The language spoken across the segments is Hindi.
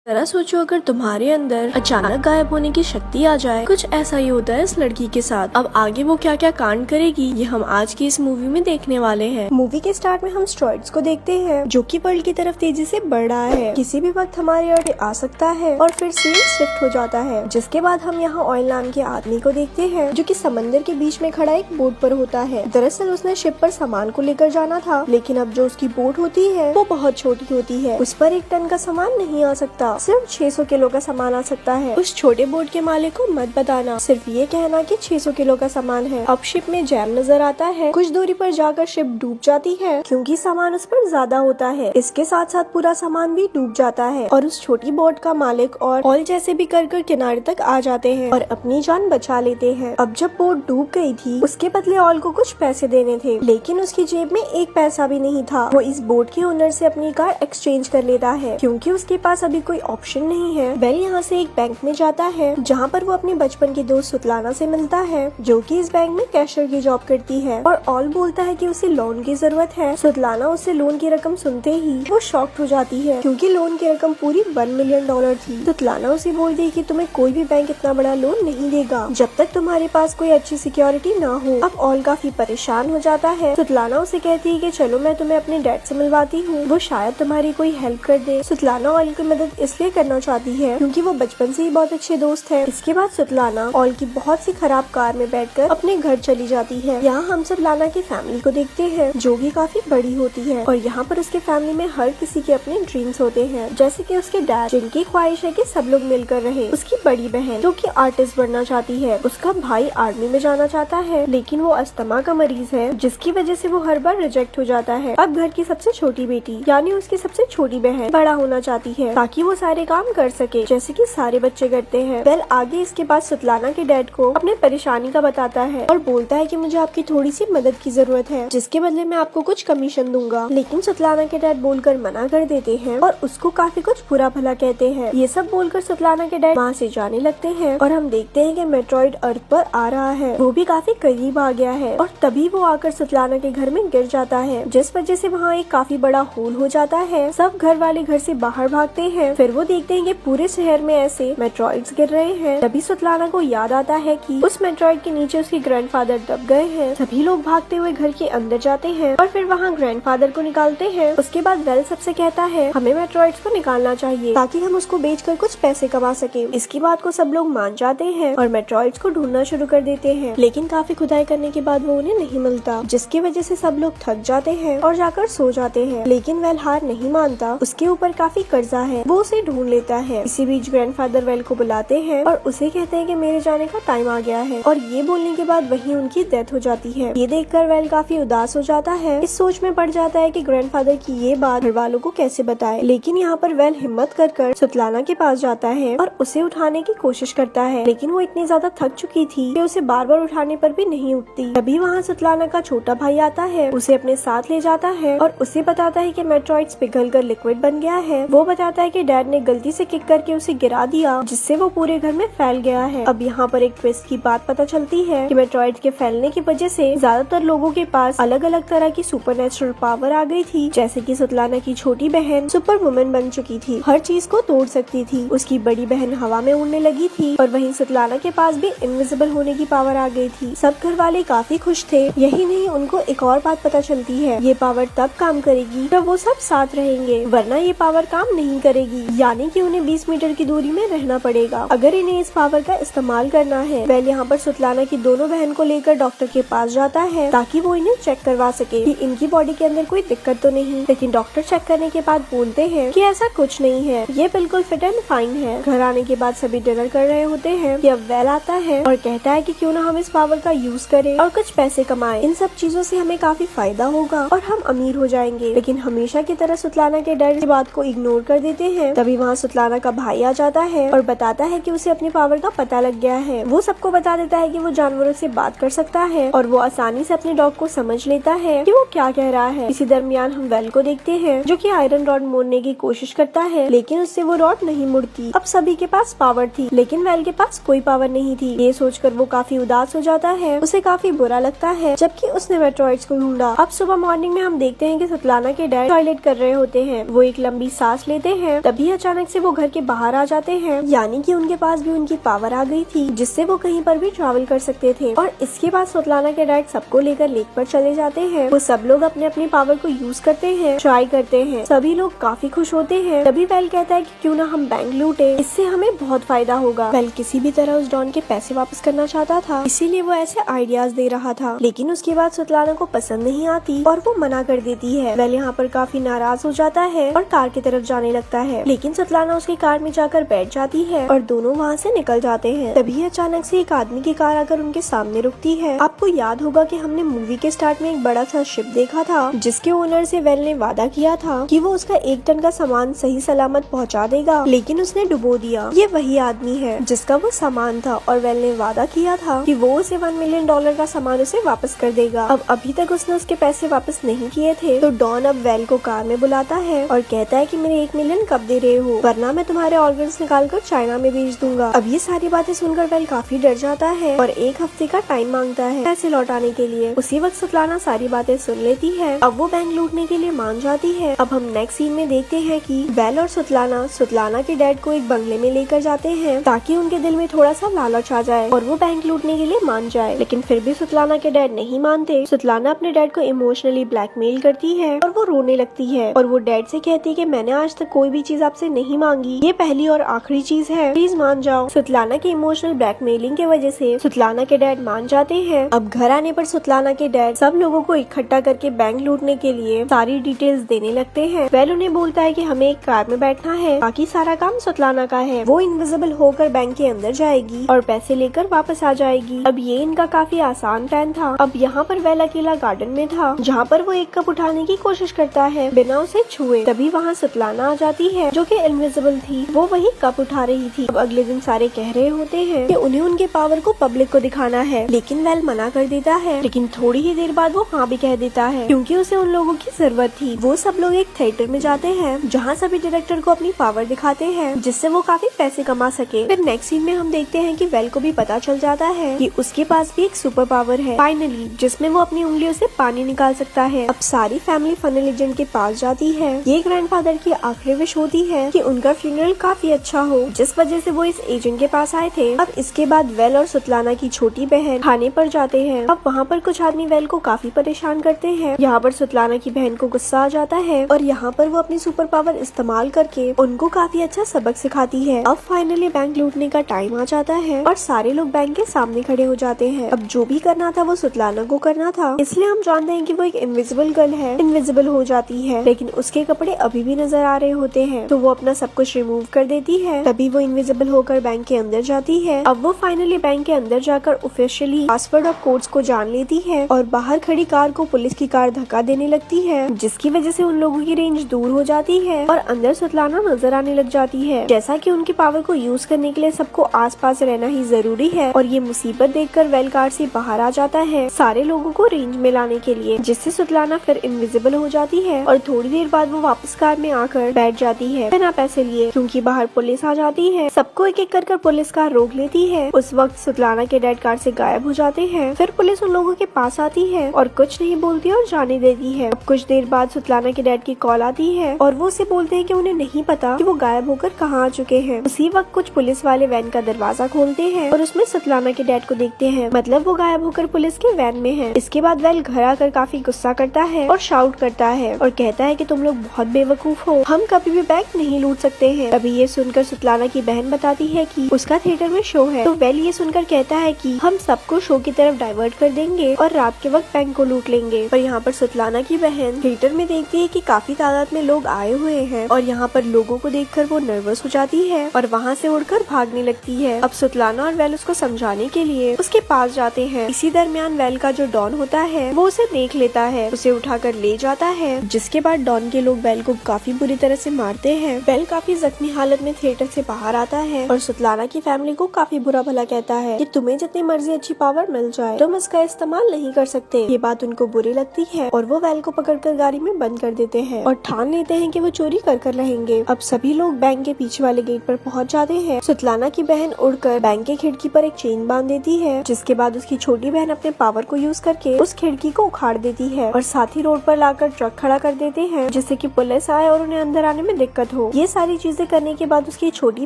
जरा सोचो, अगर तुम्हारे अंदर अचानक गायब होने की शक्ति आ जाए। कुछ ऐसा ही होता है इस लड़की के साथ। अब आगे वो क्या क्या कांड करेगी, ये हम आज की इस मूवी में देखने वाले हैं। मूवी के स्टार्ट में हम स्टेरॉइड्स को देखते हैं, जो कि वर्ल्ड की तरफ तेजी से बढ़ रहा है। किसी भी वक्त हमारे अर्थ आ सकता है और फिर सीन शिफ्ट हो जाता है। जिसके बाद हम यहाँ ऑयल नाम के आदमी को देखते हैं, जो कि समंदर के बीच में खड़ा एक बोट पर होता है। दरअसल उसने शिप पर सामान को लेकर जाना था, लेकिन अब जो उसकी बोट होती है वो बहुत छोटी होती है। उस पर 1 टन का सामान नहीं आ सकता, सिर्फ 600 किलो का सामान आ सकता है। उस छोटे बोट के मालिक को मत बताना, सिर्फ ये कहना कि 600 किलो का सामान है। अब शिप में जैम नजर आता है। कुछ दूरी पर जाकर शिप डूब जाती है, क्योंकि सामान उस पर ज्यादा होता है। इसके साथ साथ पूरा सामान भी डूब जाता है और उस छोटी बोट का मालिक और ऑल जैसे भी कर किनारे तक आ जाते हैं और अपनी जान बचा लेते हैं। अब जब बोट डूब गई थी, उसके बदले ऑल को कुछ पैसे देने थे, लेकिन उसकी जेब में 1 पैसा भी नहीं था। वो इस बोट के ओनर से अपनी कार एक्सचेंज कर लेता है, क्योंकि उसके पास अभी कोई ऑप्शन नहीं है। वेल यहाँ से एक बैंक में जाता है, जहाँ पर वो अपने बचपन की दोस्त सुतलाना से मिलता है, जो कि इस बैंक में कैशियर की जॉब करती है। और ऑल बोलता है कि उसे लोन की जरूरत है। सुतलाना उससे लोन की रकम सुनते ही वो शॉक्ड हो जाती है, क्योंकि लोन की रकम पूरी $1 मिलियन थी। सुतलाना उसे बोलती है कि तुम्हें कोई भी बैंक इतना बड़ा लोन नहीं देगा जब तक तुम्हारे पास कोई अच्छी सिक्योरिटी ना हो। अब ऑल काफी परेशान हो जाता है। सुतलाना उसे कहती है कि चलो मैं तुम्हें अपने डैड से मिलवाती हूँ, वो शायद तुम्हारी कोई हेल्प कर दे। सुतलाना ऑल की मदद इसलिए करना चाहती है क्योंकि वो बचपन से ही बहुत अच्छे दोस्त हैं। इसके बाद सुतलाना ऑल की बहुत सी खराब कार में बैठकर अपने घर चली जाती है। यहाँ हम सुतलाना की फैमिली को देखते हैं, जो भी काफी बड़ी होती है। और यहाँ पर उसके फैमिली में हर किसी के अपने ड्रीम्स होते हैं, जैसे कि उसके डैड, जिनकी ख्वाहिश है कि सब लोग मिलकर रहे। उसकी बड़ी बहन, जो कि आर्टिस्ट बनना चाहती है। उसका भाई आर्मी में जाना चाहता है, लेकिन वो अस्थमा का मरीज है, जिसकी वजह से वो हर बार रिजेक्ट हो जाता है। अब घर की सबसे छोटी बेटी, यानी उसकी सबसे छोटी बहन, बड़ा होना चाहती है ताकि वो सारे काम कर सके, जैसे कि सारे बच्चे करते हैं। वेल आगे इसके बाद सुतलाना के डैड को अपने परेशानी का बताता है और बोलता है कि मुझे आपकी थोड़ी सी मदद की जरूरत है, जिसके बदले मैं आपको कुछ कमीशन दूंगा। लेकिन सुतलाना के डैड बोलकर मना कर देते हैं और उसको काफी कुछ बुरा भला कहते हैं। ये सब बोलकर सुतलाना के डैड वहाँ से जाने लगते हैं और हम देखते हैं कि मेट्रॉइड अर्थ पर आ रहा है। वो भी काफी करीब आ गया है और तभी वो आकर सुतलाना के घर में गिर जाता है, जिस वजह से वहाँ एक काफी बड़ा होल हो जाता है। सब घर वाले घर से बाहर भागते हैं। फिर वो देखते हैं कि पूरे शहर में ऐसे मेट्रॉइड्स गिर रहे हैं। तभी सुतलाना को याद आता है कि उस मेट्रॉइड के नीचे उसके ग्रैंडफादर दब गए हैं। सभी लोग भागते हुए घर के अंदर जाते हैं और फिर वहाँ ग्रैंडफादर को निकालते हैं। उसके बाद वेल सबसे कहता है हमें मेट्रॉइड्स को निकालना चाहिए ताकि हम उसको बेचकर कुछ पैसे कमा सके। इसकी बात को सब लोग मान जाते हैं और मेट्रॉइड्स को ढूंढना शुरू कर देते हैं, लेकिन काफी खुदाई करने के बाद वो उन्हें नहीं मिलता, जिसकी वजह से सब लोग थक जाते हैं और जाकर सो जाते हैं। लेकिन वेल हार नहीं मानता, उसके ऊपर काफी कर्जा है, वो उसे ढूंढ लेता है। इसी बीच ग्रैंडफादर वेल को बुलाते हैं और उसे कहते हैं कि मेरे जाने का टाइम आ गया है, और ये बोलने के बाद वहीं उनकी डेथ हो जाती है। ये देखकर वेल काफी उदास हो जाता है। इस सोच में पड़ जाता है कि ग्रैंडफादर की ये बात घर वालों को कैसे बताए। लेकिन यहाँ पर वेल हिम्मत कर सुतलाना के पास जाता है और उसे उठाने की कोशिश करता है, लेकिन वो इतनी ज्यादा थक चुकी थी कि उसे बार बार उठाने पर भी नहीं उठती। तभी वहाँ सुतलाना का छोटा भाई आता है, उसे अपने साथ ले जाता है और उसे बताता है कि मेट्रॉइड्स पिघलकर लिक्विड बन गया है। वो बताता है कि डैड ने गलती से किक करके उसे गिरा दिया, जिससे वो पूरे घर में फैल गया है। अब यहाँ पर एक ट्विस्ट की बात पता चलती है कि मेट्रॉइड के फैलने की वजह से ज्यादातर लोगों के पास अलग अलग तरह की सुपरनेचुरल पावर आ गई थी, जैसे कि सुतलाना की छोटी बहन सुपर वुमेन बन चुकी थी, हर चीज को तोड़ सकती थी। उसकी बड़ी बहन हवा में उड़ने लगी थी और वहीं सुतलाना के पास भी इनविजिबल होने की पावर आ गई थी। सब घर वाले काफी खुश थे। यही नहीं, उनको एक और बात पता चलती है, ये पावर तब काम करेगी जब वो सब साथ रहेंगे, वरना ये पावर काम नहीं करेगी। यानी कि उन्हें 20 मीटर की दूरी में रहना पड़ेगा अगर इन्हें इस पावर का इस्तेमाल करना है। वेल यहाँ पर सुतलाना की दोनों बहन को लेकर डॉक्टर के पास जाता है ताकि वो इन्हें चेक करवा सके कि इनकी बॉडी के अंदर कोई दिक्कत तो नहीं। लेकिन डॉक्टर चेक करने के बाद बोलते हैं कि ऐसा कुछ नहीं है, ये बिल्कुल फिट एंड फाइन है। घर आने के बाद सभी डिनर कर रहे होते हैं कि अब वेल आता है और कहता है कि क्यों ना हम इस पावर का यूज करें और कुछ पैसे कमाएं। इन सब चीजों से हमें काफी फायदा होगा और हम अमीर हो जाएंगे। लेकिन हमेशा की तरह सुतलाना के डैड इस बात को इग्नोर कर देते हैं। तभी वहाँ सुतलाना का भाई आ जाता है और बताता है कि उसे अपनी पावर का पता लग गया है। वो सबको बता देता है कि वो जानवरों से बात कर सकता है और वो आसानी से अपने डॉग को समझ लेता है कि वो क्या कह रहा है। इसी दरमियान हम वेल को देखते हैं, जो कि आयरन रॉड मोड़ने की कोशिश करता है, लेकिन उससे वो रॉड नहीं मुड़ती। अब सभी के पास पावर थी, लेकिन वेल के पास कोई पावर नहीं थी। ये सोचकर वो काफी उदास हो जाता है, उसे काफी बुरा लगता है, जबकि उसने मेट्रॉइड्स को ढूंढा। अब सुबह मॉर्निंग में हम देखते हैं कि सुतलाना के डैड टॉयलेट कर रहे होते हैं। वो एक लंबी सांस लेते हैं, तभी अचानक से वो घर के बाहर आ जाते हैं, यानी कि उनके पास भी उनकी पावर आ गई थी जिससे वो कहीं पर भी ट्रैवल कर सकते थे। और इसके बाद स्वतलाना के डैड सबको लेकर लेक पर चले जाते हैं। वो सब लोग अपने अपनी पावर को यूज करते हैं, ट्राई करते हैं। सभी लोग काफी खुश होते हैं। तभी वेल कहता है कि क्यों ना हम बैंक लूटे, इससे हमें बहुत फायदा होगा। वेल किसी भी तरह उस डॉन के पैसे वापस करना चाहता था, इसीलिए वो ऐसे आइडियाज दे रहा था। लेकिन उसके बाद स्वतलाना को पसंद नहीं आती और वो मना कर देती है। वेल यहाँ पर काफी नाराज हो जाता है और कार की तरफ जाने लगता है, लेकिन स्वतलाना उसकी कार में जाकर बैठ जाती है और दोनों वहाँ से निकल जाते हैं। तभी अचानक से एक आदमी की कार आकर उनके सामने रुकती है। आपको याद होगा कि हमने मूवी के स्टार्ट में एक बड़ा सा शिप देखा था जिसके ओनर से वेल ने वादा किया था कि वो उसका 1 टन का सामान सही सलामत पहुंचा देगा, लेकिन उसने डुबो दिया। ये वही आदमी है जिसका वो सामान था और वेल ने वादा किया था कि वो उसे $1 मिलियन का सामान उसे वापस कर देगा। अब अभी तक उसने उसके पैसे वापस नहीं किए थे, तो डॉन अब वेल को कार में बुलाता है और कहता है कि मेरे 1 मिलियन कब दे रहे हो, वरना मैं तुम्हारे ऑर्गन्स निकाल कर चाइना में भेज दूंगा। अब ये सारी बातें सुनकर वेल काफी डर जाता है और 1 हफ्ते का टाइम मांगता है पैसे लौटाने के लिए। उसी वक्त स्वतलाना सारी बातें सुन लेती है। अब वो बैंक लूटने के लिए मान जाती है। अब हम नेक्स्ट सीन में देखते हैं कि वेल और स्वतलाना के डैड को एक बंगले में लेकर जाते हैं ताकि उनके दिल में थोड़ा सा लालच आ जाए और वो बैंक लूटने के लिए मान जाए। लेकिन फिर भी स्वतलाना के डैड नहीं मानते। स्वतलाना अपने डैड को इमोशनली ब्लैकमेल करती है और वो रोने लगती है और वो डैड से कहती है कि मैंने आज तक कोई भी चीज आपसे नहीं मांगी, ये पहली और आखिरी चीज है, प्लीज मान जाओ। स्वतलाना की इमोशनल ब्लैकमेलिंग की वजह से स्वतलाना के डैड मान जाते हैं। अब घर आने पर स्वतलाना के डैड सब लोगों को इकट्ठा करके बैंक लूटने के लिए सारी डिटेल्स देने लगते हैं। वेल उन्हें बोलता है कि हमें एक कार में बैठना है, बाकी सारा काम स्वतलाना का है। वो इनविजिबल होकर बैंक के अंदर जाएगी और पैसे लेकर वापस आ जाएगी। अब ये इनका काफी आसान प्लान था। अब यहाँ पर वेल अकेला गार्डन में था जहाँ पर वो एक कप उठाने की कोशिश करता है बिना उसे छुए। तभी वहाँ स्वतलाना आ जाती है जो कि इनविजिबल थी। वो वही कप उठा रही थी। अब अगले दिन सारे कह रहे होते हैं कि उन्हें उनके पावर को पब्लिक को दिखाना है, लेकिन वेल मना कर देता है। लेकिन थोड़ी ही देर बाद वो हाँ भी कह देता है क्योंकि उसे उन लोगों की जरूरत थी। वो सब लोग एक थिएटर में जाते हैं जहाँ सभी डायरेक्टर को अपनी पावर दिखाते हैं जिससे वो काफी पैसे कमा सके। फिर नेक्स्ट सीन में हम देखते हैं कि वेल को भी पता चल जाता है कि उसके पास भी एक सुपर पावर है फाइनली, जिसमें वो अपनी उंगलियों से पानी निकाल सकता है। अब सारी फैमिली फनल एजेंट के पास जाती है। ये ग्रैंडफादर की आखिरी विश होती है कि उनका फ्यूनरल काफी अच्छा हो, जिस वजह से वो इस एजेंट के पास आए थे। अब इसके बाद वेल और स्वतलाना की छोटी बहन खाने पर जाते हैं। अब वहाँ पर कुछ आदमी वेल को काफी परेशान करते हैं। यहाँ पर स्वतलाना की बहन को गुस्सा आ जाता है और यहाँ पर वो अपनी सुपर पावर इस्तेमाल करके उनको काफी अच्छा सबक सिखाती है। अब फाइनली बैंक लूटने का टाइम आ जाता है और सारे लोग बैंक के सामने खड़े हो जाते हैं। अब जो भी करना था वो स्वतलाना को करना था, इसलिए हम जानते हैं कि वो एक इनविजिबल गर्ल है। इनविजिबल हो जाती है लेकिन उसके कपड़े अभी भी नजर आ रहे होते हैं, तो वो अपना सब कुछ रिमूव कर देती है। तभी वो इनविजिबल होकर बैंक के अंदर जाती है। अब वो फाइनली बैंक के अंदर जाकर ऑफिशियली पासवर्ड और कोड्स को जान लेती है और बाहर खड़ी कार को पुलिस की कार धक्का देने लगती है, जिसकी वजह से उन लोगों की रेंज दूर हो जाती है और अंदर स्वतलाना नजर आने लग जाती है। जैसा कि उनकी पावर को यूज करने के लिए सबको आसपास रहना ही जरूरी है और ये मुसीबत देखकर वेल कार से बाहर आ जाता है सारे लोगों को रेंज में लाने के लिए, जिससे स्वतलाना फिर इनविजिबल हो जाती है और थोड़ी देर बाद वो वापस कार में आकर बैठ जाती है बिना पैसे लिए, क्योंकि बाहर पुलिस आ जाती है। सबको एक एक कर पुलिस कार रोक लेती है। उस वक्त स्वतलाना के डैड कार से गायब हो जाते हैं। फिर पुलिस उन लोगों के पास आती है और कुछ नहीं बोलती और जाने देती है। अब कुछ देर बाद स्वतलाना के डैड की कॉल आती है और वो उसे बोलते हैं कि उन्हें नहीं पता कि वो गायब होकर कहाँ आ चुके हैं। उसी वक्त कुछ पुलिस वाले वैन का दरवाजा खोलते हैं और उसमें स्वतलाना के डैड को देखते हैं, मतलब वो गायब होकर पुलिस के वैन में है। इसके बाद वेल घर आकर काफी गुस्सा करता है और शाउट करता है और कहता है कि तुम लोग बहुत बेवकूफ हो, हम कभी भी बैंक नहीं लूट सकते हैं। तभी ये सुनकर स्वतलाना की बहन बताती है कि उसका थिएटर में शो है, तो वेल ये सुनकर कहता है कि हम सबको शो की तरफ डाइवर्ट कर देंगे और रात के वक्त बैंक को लूट लेंगे। पर यहाँ पर स्वतलाना की बहन थिएटर में देखती है कि काफी तादाद में लोग आए हुए हैं और यहाँ पर लोगों को देखकर वो नर्वस हो जाती है और वहाँ से उड़कर भागने लगती है। अब स्वतलाना और वेल उसको समझाने के लिए उसके पास जाते हैं। इसी दरमियान वेल का जो डॉन होता है वो उसे देख लेता है, उसे उठाकर ले जाता है, जिसके बाद डॉन के लोग वेल को काफी बुरी तरह से मारते हैं। वेल काफी जख्मी हालत में थिएटर से बाहर आता है और स्वतलाना की फैमिली को काफी बुरा भला कहता है कि तुम्हें जितनी मर्जी अच्छी पावर मिल जाए तुम इसका इस्तेमाल नहीं कर सकते। ये बात उनको बुरी लगती है और वो वेल को पकड़कर गाड़ी में बंद कर देते हैं और ठान लेते हैं कि वो चोरी कर रहेंगे। अब सभी लोग बैंक के पीछे वाले गेट पर पहुंच जाते हैं। स्वतलाना की बहन उड़कर बैंक के खिड़की पर एक चेन बांध देती है, जिसके बाद उसकी छोटी बहन अपने पावर को यूज करके उस खिड़की को उखाड़ देती है और साथ ही रोड पर लाकर ट्रक खड़ा कर देते हैं, जिससे कि पुलिस आए और उन्हें अंदर आने में दिक्कत हो। हो। ये सारी चीजें करने के बाद उसकी छोटी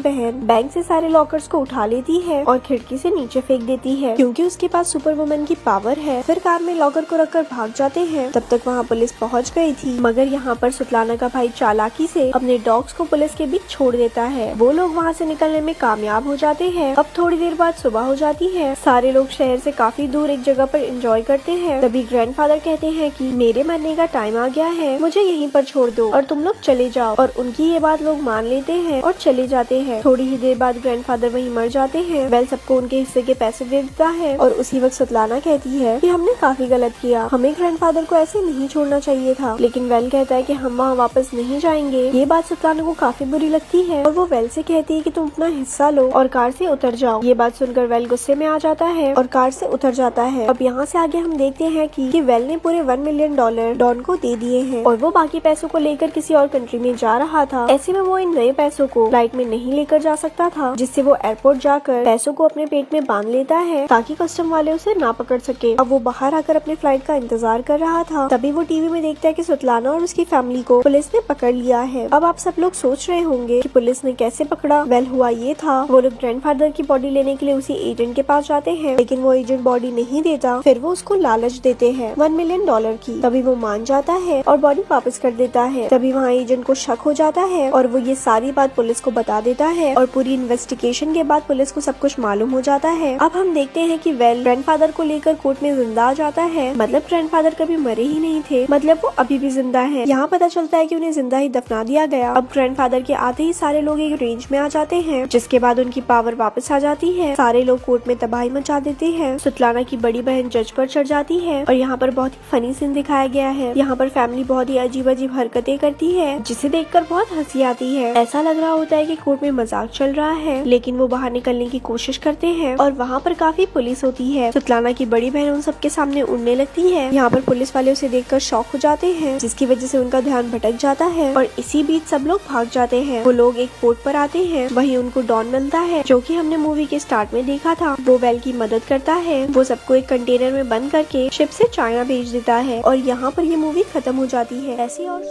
बहन बैंक से सारे लॉकर्स को उठा लेती है और खिड़की से नीचे फेंक देती है क्योंकि उसके पास सुपर वुमन की पावर है। फिर कार में लॉकर को रखकर भाग जाते हैं। तब तक वहाँ पुलिस पहुँच गई थी, मगर यहाँ पर सुतलाना का भाई चालाकी से अपने डॉग्स को पुलिस के बीच छोड़ देता है। वो लोग वहाँ से निकलने में कामयाब हो जाते हैं। अब थोड़ी देर बाद सुबह हो जाती है। सारे लोग शहर से काफी दूर एक जगह पर एंजॉय करते हैं। तभी ग्रैंडफादर कहते हैं कि मेरे मरने का टाइम आ गया है, मुझे यहीं पर छोड़ दो और तुम लोग चले जाओ। और उनकी ये बात लोग मान लेते हैं और चले जाते हैं। थोड़ी ही देर बाद ग्रैंडफादर वहीं मर जाते हैं। वेल सबको उनके हिस्से के पैसे दे देता है और उसी वक्त सुतलाना कहती है कि हमने काफी गलत किया, हमें ग्रैंडफादर को ऐसे नहीं छोड़ना चाहिए था। लेकिन वेल कहता है कि हम वहाँ वापस नहीं जाएंगे। ये बात सुतलाना को काफी बुरी लगती है और वो वेल से कहती है कि तुम अपना हिस्सा लो और कार से उतर जाओ। ये बात सुनकर वेल गुस्से में आ जाता है और कार से उतर जाता है। अब यहाँ से आगे हम देखते हैं कि वेल ने पूरे $1 मिलियन डॉन को दे दिए हैं और वो बाकी पैसों को लेकर किसी और कंट्री में जा रहा था। ऐसे में वो इन नए पैसों को फ्लाइट में नहीं लेकर जा सकता था, जिससे वो एयरपोर्ट जाकर पैसों को अपने पेट में बांध लेता है ताकि कस्टम वाले उसे ना पकड़ सके। अब वो बाहर आकर अपने फ्लाइट का इंतजार कर रहा था। तभी वो टीवी में देखता है कि सुतलाना और उसकी फैमिली को पुलिस ने पकड़ लिया है। अब आप सब लोग सोच रहे होंगे कि पुलिस ने कैसे पकड़ा। वेल हुआ ये था, वो लोग ग्रैंडफादर की बॉडी लेने के लिए उसी एजेंट के पास जाते हैं, लेकिन वो एजेंट बॉडी नहीं देता। फिर वो उसको लालच देते हैं $1 मिलियन की। तभी वो मान जाता है और बॉडी वापस कर देता है। तभी वहाँ एजेंट को शक हो जाता है और वो ये सारी बात पुलिस को बता देता है और पूरी इन्वेस्टिगेशन के बाद पुलिस को सब कुछ मालूम हो जाता है। अब हम देखते हैं कि वेल ग्रैंडफादर को लेकर कोर्ट में जिंदा आ जाता है। मतलब ग्रैंडफादर कभी मरे ही नहीं थे, मतलब वो अभी भी जिंदा है। यहाँ पता चलता है कि उन्हें जिंदा ही दफना दिया गया। अब ग्रैंडफादर के आते ही सारे लोग एक रेंज में आ जाते हैं, जिसके बाद उनकी पावर वापस आ जाती है। सारे लोग कोर्ट में तबाही मचा देते हैं। सुतलाना की बड़ी बहन जज पर चढ़ जाती है और यहाँ पर बहुत ही फनी सीन दिखाया गया है। यहाँ पर फैमिली बहुत ही अजीब अजीब हरकतें करती है, जिसे देखकर बहुत हंसी आती है। ऐसा लग रहा होता है कि कोर्ट में मजाक चल रहा है, लेकिन वो बाहर निकलने की कोशिश करते हैं और वहाँ पर काफी पुलिस होती है। सुतलाना की बड़ी बहन उन सबके सामने उड़ने लगती है। यहाँ पर पुलिस वाले उसे देखकर शॉक हो जाते हैं, जिसकी वजह से उनका ध्यान भटक जाता है और इसी बीच सब लोग भाग जाते हैं। वो लोग एक पोर्ट पर आते हैं, वहीं उनको डॉन मिलता है जो कि हमने मूवी के स्टार्ट में देखा था। वो वेल की मदद करता है। वो सबको एक कंटेनर में बंद करके शिप से चाइना भेज देता है और यहाँ पर ये मूवी खत्म हो जाती है। ऐसी और